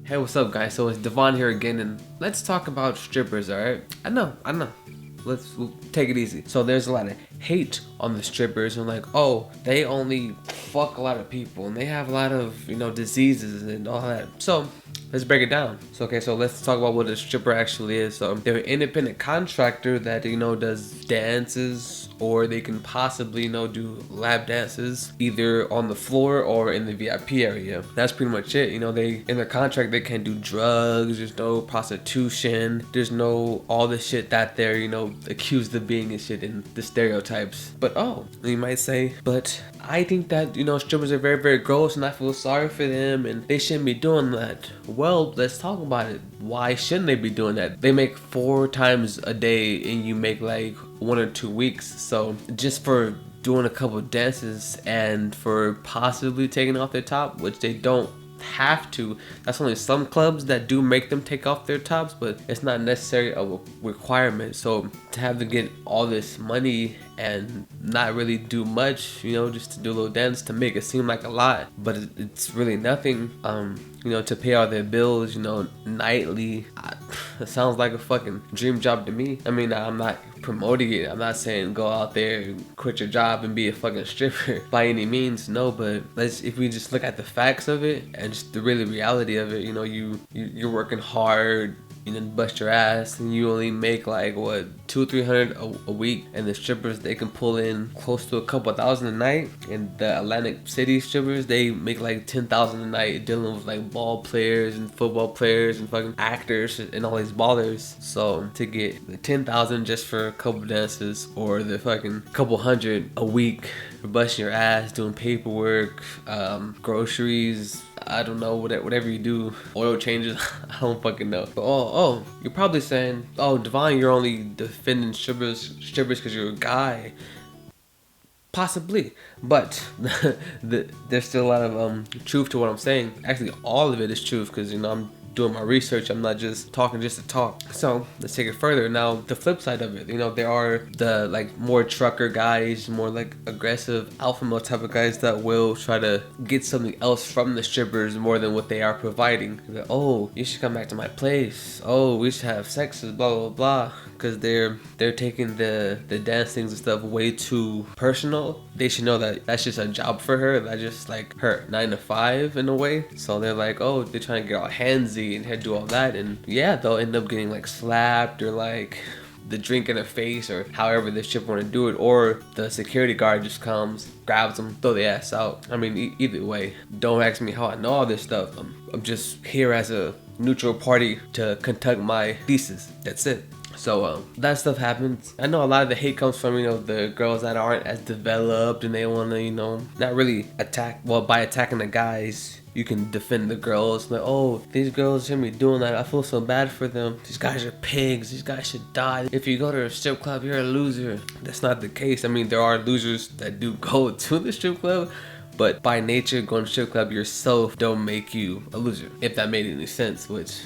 Hey, what's up, guys? So it's Devon here again, and let's talk about strippers, alright? I know. We'll take it easy. So there's a lot of hate on the strippers, and like, oh, they only fuck a lot of people, and they have a lot of, diseases and all that. So let's break it down. So let's talk about what a stripper actually is. So they're an independent contractor that, does dances, or they can possibly, do lap dances either on the floor or in the VIP area. That's pretty much it. They, in their contract, they can't do drugs, there's no prostitution, there's no all the shit that they're, accused of being and shit in the stereotypes. But you might say, but I think that, strippers are very, very gross, and I feel sorry for them, and they shouldn't be doing that. Well, let's talk about it. Why shouldn't they be doing that? They make 4 times a day, and you make like 1 or 2 weeks. So just for doing a couple dances and for possibly taking off their top, which they don't have to. That's only some clubs that do make them take off their tops, but it's not necessarily a requirement. So to have to get all this money and not really do much, just to do a little dance, to make it seem like a lot, but it's really nothing. To pay all their bills, nightly. It sounds like a fucking dream job to me. I mean, I'm not promoting it. I'm not saying go out there and quit your job and be a fucking stripper by any means. No, but if we just look at the facts of it and just the really reality of it, you're working hard, and then bust your ass, and you only make like what, 200-300 a week, and the strippers, they can pull in close to a couple thousand a night, and the Atlantic City strippers, they make like 10,000 a night, dealing with like ball players and football players and fucking actors and all these ballers. So to get the 10,000 just for a couple dances, or the fucking couple hundred a week for busting your ass, doing paperwork, groceries, I don't know, whatever you do, oil changes, I don't fucking know. But you're probably saying, oh, Devon, you're only defending strippers because you're a guy. Possibly, but there's still a lot of truth to what I'm saying. Actually, all of it is truth, because I'm doing my research. I'm not just talking just to talk. So let's take it further. Now, the flip side of it, there are the like more trucker guys, more like aggressive alpha male type of guys that will try to get something else from the strippers more than what they are providing. Like, oh, you should come back to my place. Oh, we should have sex, blah blah blah. Because they're taking the dancings and stuff way too personal. They should know that that's just a job for her. That's just like her 9 to 5 in a way. So they're like, oh, they're trying to get all handsy and do all that, and yeah, they'll end up getting like slapped, or like the drink in their face, or however the stripper want to do it, or the security guard just comes, grabs them, throw the ass out. I mean, either way, don't ask me how I know all this stuff. I'm just here as a neutral party to conduct my thesis. That's it. So that stuff happens. I know a lot of the hate comes from, the girls that aren't as developed, and they want to, not really attack. Well, by attacking the guys, you can defend the girls. Like, oh, these girls shouldn't be doing that. I feel so bad for them. These guys are pigs. These guys should die. If you go to a strip club, you're a loser. That's not the case. I mean, there are losers that do go to the strip club, but by nature, going to strip club yourself don't make you a loser, if that made any sense, which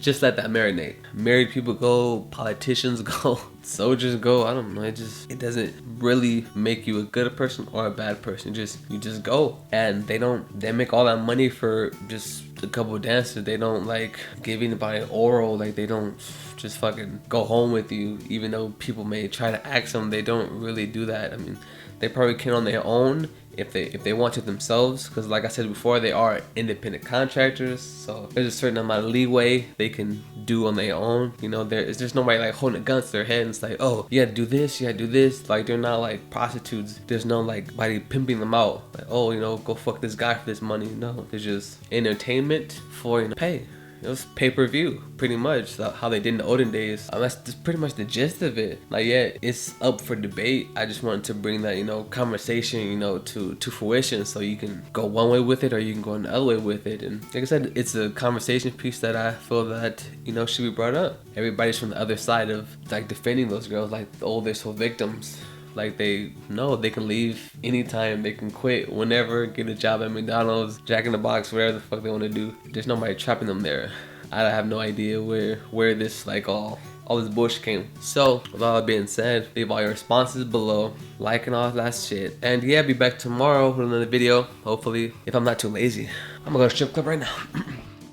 just let that marinate. Married people go, politicians go, soldiers go, I don't know, it doesn't really make you a good person or a bad person. You just go, and they make all that money for just a couple of dances. They don't like give anybody oral, like they don't just fucking go home with you, even though people may try to ask them. They don't really do that. I mean, they probably can on their own if they want to themselves, because like I said before, they are independent contractors, so there's a certain amount of leeway they can do on their own. There's nobody like holding a gun to their head and it's like, oh, you gotta do this, you gotta do this. Like, they're not like prostitutes. There's no like body pimping them out, like, oh, go fuck this guy for this money. No, it's just entertainment for pay. It was pay-per-view, pretty much, how they did in the olden days. That's pretty much the gist of it. Like, yeah, it's up for debate. I just wanted to bring that, conversation, to fruition, so you can go one way with it, or you can go another way with it. And like I said, it's a conversation piece that I feel that, should be brought up. Everybody's from the other side of, like, defending those girls, like, they're so victims. Like, they know they can leave anytime, they can quit whenever, get a job at McDonald's, Jack in the Box, whatever the fuck they want to do. There's nobody trapping them there. I have no idea where this like all this bullshit came. So with all that being said, leave all your responses below, like and all that shit. And yeah, be back tomorrow with another video, hopefully, if I'm not too lazy. I'm gonna go to strip club right now.